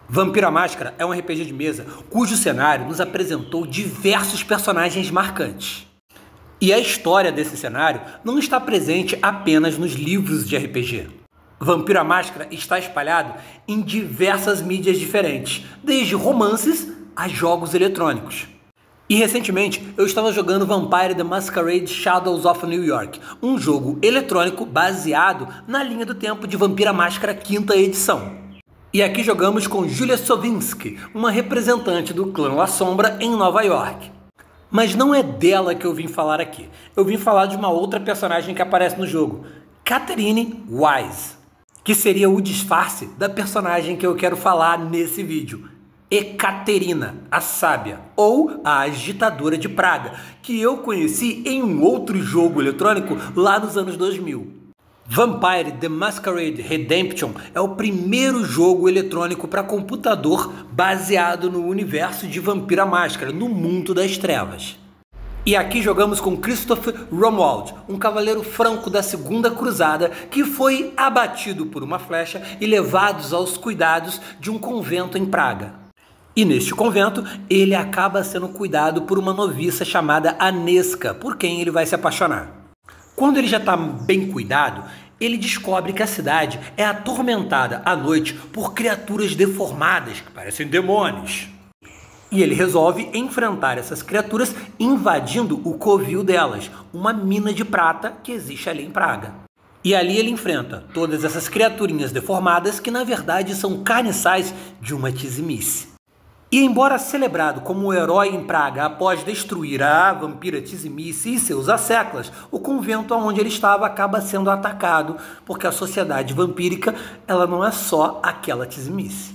Vampiro à Máscara é um RPG de mesa cujo cenário nos apresentou diversos personagens marcantes. E a história desse cenário não está presente apenas nos livros de RPG. Vampiro à Máscara está espalhado em diversas mídias diferentes, desde romances a jogos eletrônicos. E recentemente eu estava jogando Vampire the Masquerade Shadows of New York, um jogo eletrônico baseado na linha do tempo de Vampiro à Máscara 5ª edição. E aqui jogamos com Julia Sovinsky, uma representante do clã La Sombra em Nova York. Mas não é dela que eu vim falar aqui. Eu vim falar de uma outra personagem que aparece no jogo, Catherine Wise, que seria o disfarce da personagem que eu quero falar nesse vídeo, Ekaterina, a Sábia, ou a Agitadora de Praga, que eu conheci em um outro jogo eletrônico lá nos anos 2000. Vampire the Masquerade Redemption é o primeiro jogo eletrônico para computador baseado no universo de Vampiro à Máscara, no mundo das trevas. E aqui jogamos com Christoph Romuald, um cavaleiro franco da Segunda Cruzada que foi abatido por uma flecha e levado aos cuidados de um convento em Praga. E neste convento ele acaba sendo cuidado por uma noviça chamada Aneska, por quem ele vai se apaixonar. Quando ele já está bem cuidado, ele descobre que a cidade é atormentada à noite por criaturas deformadas que parecem demônios. E ele resolve enfrentar essas criaturas invadindo o covil delas, uma mina de prata que existe ali em Praga. E ali ele enfrenta todas essas criaturinhas deformadas que na verdade são carniçais de uma tizimice. E embora celebrado como um herói em Praga após destruir a vampira Tizimice e seus asseclas, o convento onde ele estava acaba sendo atacado, porque a sociedade vampírica ela não é só aquela Tizimice.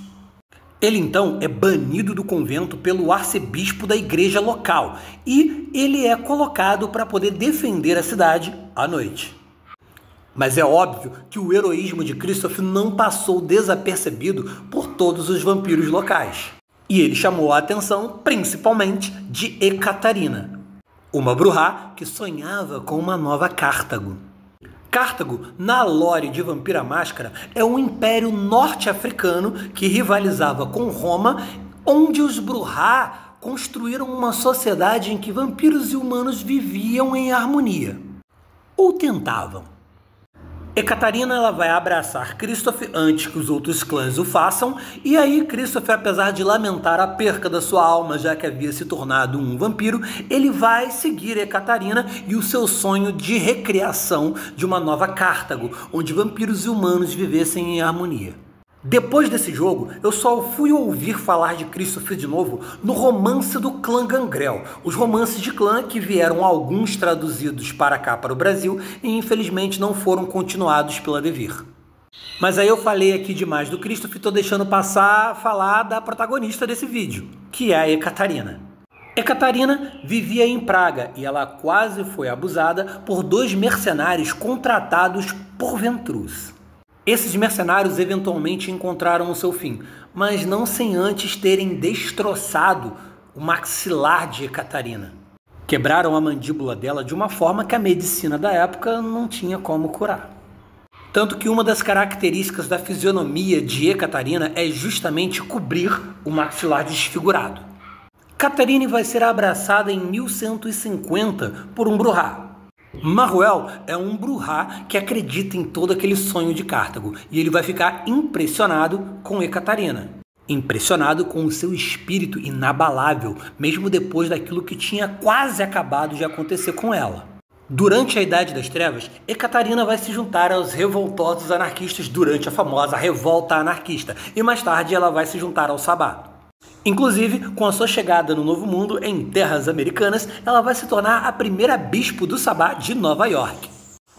Ele então é banido do convento pelo arcebispo da igreja local e ele é colocado para poder defender a cidade à noite. Mas é óbvio que o heroísmo de Christoph não passou desapercebido por todos os vampiros locais. E ele chamou a atenção principalmente de Ekaterina, uma bruxa que sonhava com uma nova Cartago. Cartago, na lore de Vampiro à Máscara, é um império norte-africano que rivalizava com Roma, onde os Brujah construíram uma sociedade em que vampiros e humanos viviam em harmonia. Ou tentavam. Ekaterina ela vai abraçar Christoph antes que os outros clãs o façam, e aí Christoph, apesar de lamentar a perca da sua alma, já que havia se tornado um vampiro, ele vai seguir Ekaterina e o seu sonho de recriação de uma nova Cartago, onde vampiros e humanos vivessem em harmonia. Depois desse jogo, eu só fui ouvir falar de Christoph de novo no romance do clã Gangrel, os romances de clã que vieram alguns traduzidos para cá, para o Brasil, e infelizmente não foram continuados pela Devir. Mas aí eu falei aqui demais do Christoph e estou deixando passar a falar da protagonista desse vídeo, que é a Ekaterina. Ekaterina vivia em Praga e ela quase foi abusada por 2 mercenários contratados por Ventruz. Esses mercenários eventualmente encontraram o seu fim, mas não sem antes terem destroçado o maxilar de Ekaterina. Quebraram a mandíbula dela de uma forma que a medicina da época não tinha como curar. Tanto que uma das características da fisionomia de Ekaterina é justamente cobrir o maxilar desfigurado. Catherine vai ser abraçada em 1150 por um Brujah. Maruel é um Brujah que acredita em todo aquele sonho de Cartago e ele vai ficar impressionado com Ekaterina. Impressionado com o seu espírito inabalável, mesmo depois daquilo que tinha quase acabado de acontecer com ela. Durante a Idade das Trevas, Ekaterina vai se juntar aos revoltosos anarquistas durante a famosa Revolta Anarquista e mais tarde ela vai se juntar ao Sabá. Inclusive, com a sua chegada no Novo Mundo, em terras americanas, ela vai se tornar a primeira bispo do Sabá de Nova York.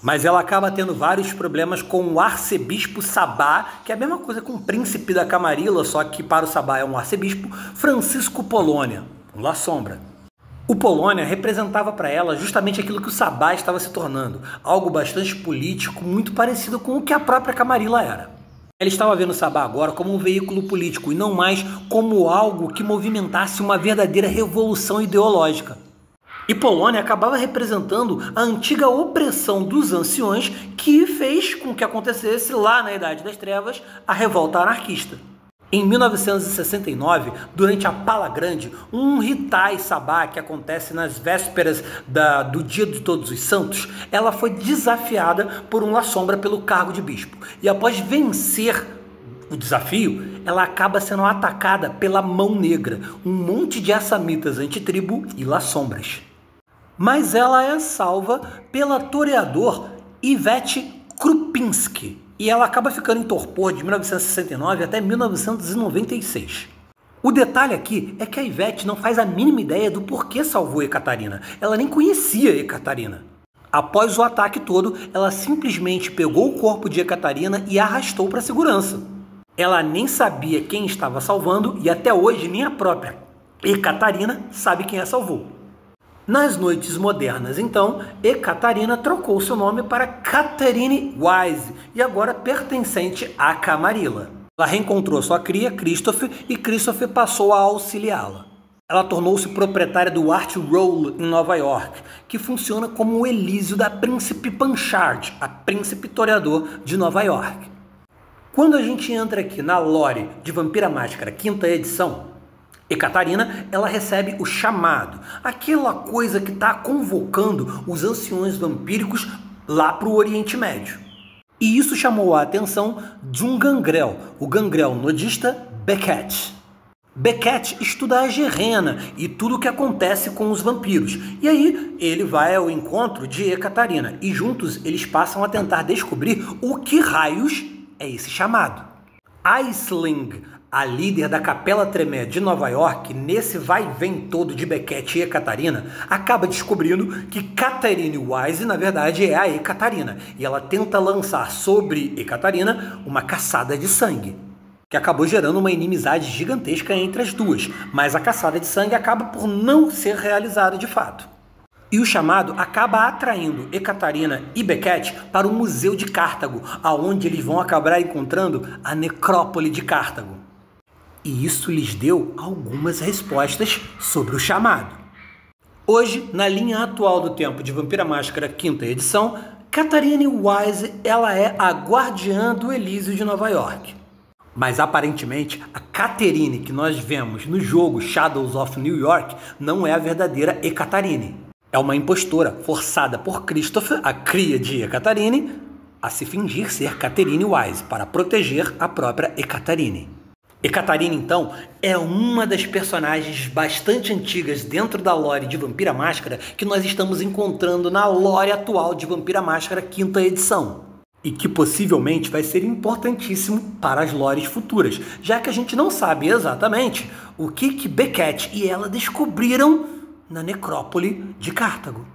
Mas ela acaba tendo vários problemas com o arcebispo Sabá, que é a mesma coisa com o príncipe da Camarilla, só que para o Sabá é um arcebispo, Francisco Polônia, um La Sombra. O Polônia representava para ela justamente aquilo que o Sabá estava se tornando, algo bastante político, muito parecido com o que a própria Camarilla era. Ela estava vendo o Sabá agora como um veículo político e não mais como algo que movimentasse uma verdadeira revolução ideológica. E Polônia acabava representando a antiga opressão dos anciões que fez com que acontecesse lá na Idade das Trevas a revolta anarquista. Em 1969, durante a Pala Grande, um Ritai Sabá que acontece nas vésperas do Dia de Todos os Santos, ela foi desafiada por um La Sombra pelo cargo de bispo. E após vencer o desafio, ela acaba sendo atacada pela Mão Negra, um monte de assamitas antitribo e La Sombras. Mas ela é salva pela toreador Ivete Krupinski. E ela acaba ficando em torpor de 1969 até 1996. O detalhe aqui é que a Ivete não faz a mínima ideia do porquê salvou Ekaterina. Ela nem conhecia Ekaterina. Após o ataque todo, ela simplesmente pegou o corpo de Ekaterina e arrastou para a segurança. Ela nem sabia quem estava salvando e até hoje nem a própria Ekaterina sabe quem a salvou. Nas noites modernas, então, Ekaterina trocou seu nome para Catherine Wise e agora pertencente a Camarilla. Ela reencontrou sua cria, Christophe, e Christophe passou a auxiliá-la. Ela tornou-se proprietária do Art Roll em Nova York, que funciona como o Elísio da Príncipe Panchard, a príncipe toreador de Nova York. Quando a gente entra aqui na lore de Vampira Máscara, 5ª edição, Ekaterina, ela recebe o chamado, aquela coisa que está convocando os anciões vampíricos lá para o Oriente Médio. E isso chamou a atenção de um gangrel, o gangrel nodista Beckett. Beckett estuda a Gerena e tudo o que acontece com os vampiros. E aí ele vai ao encontro de Ekaterina e juntos eles passam a tentar descobrir o que raios é esse chamado. Aisling, a líder da Capela Tremé de Nova York, nesse vai e vem todo de Beckett e Ekaterina, acaba descobrindo que Catherine Wise, na verdade, é a Ekaterina. E ela tenta lançar sobre Ekaterina uma caçada de sangue, que acabou gerando uma inimizade gigantesca entre as duas. Mas a caçada de sangue acaba por não ser realizada de fato. E o chamado acaba atraindo Ekaterina e Beckett para o Museu de Cartago, aonde eles vão acabar encontrando a necrópole de Cartago. E isso lhes deu algumas respostas sobre o chamado. Hoje, na linha atual do tempo de Vampira Máscara 5ª edição, Catherine Wise ela é a guardiã do Elísio de Nova York. Mas aparentemente a Catherine que nós vemos no jogo Shadows of New York não é a verdadeira Ekaterine. É uma impostora forçada por Christophe, a cria de Ekaterine, a se fingir ser Catherine Wise para proteger a própria Ekaterine. Ekaterina, então, é uma das personagens bastante antigas dentro da lore de Vampira Máscara que nós estamos encontrando na lore atual de Vampira Máscara 5ª edição. E que possivelmente vai ser importantíssimo para as lores futuras, já que a gente não sabe exatamente o que Beckett e ela descobriram na necrópole de Cartago.